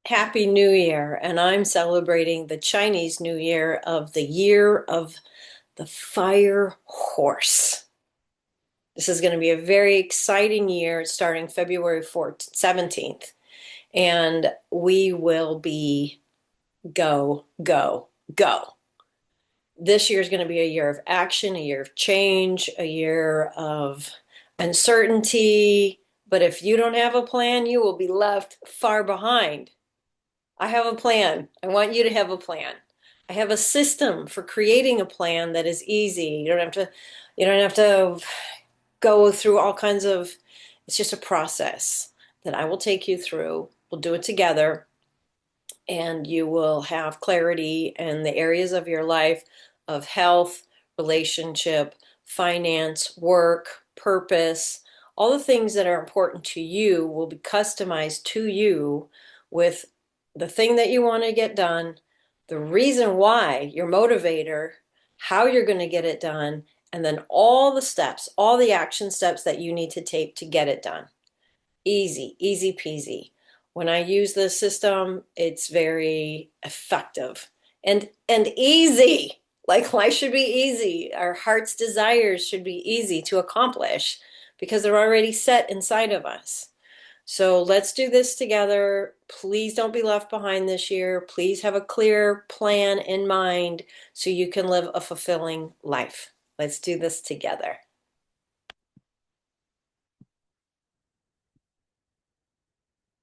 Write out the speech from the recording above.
Happy New Year, and I'm celebrating the Chinese New Year of the year of the fire horse. This is going to be a very exciting year starting February 4th, 17th, and we will be go, go, go. This year is going to be a year of action, a year of change, a year of uncertainty. But if you don't have a plan, you will be left far behind. I have a plan. I want you to have a plan. I have a system for creating a plan that is easy. You don't have to go through all kinds of, it's just a process that I will take you through. We'll do it together and you will have clarity in the areas of your life of health, relationship, finance, work, purpose. All the things that are important to you will be customized to you with the thing that you want to get done, the reason why, your motivator, how you're going to get it done, and then all the steps, all the action steps that you need to take to get it done. Easy, easy peasy. When I use this system, it's very effective and easy. Like life should be easy. Our heart's desires should be easy to accomplish because they're already set inside of us. So let's do this together. Please don't be left behind this year. Please have a clear plan in mind so you can live a fulfilling life. Let's do this together.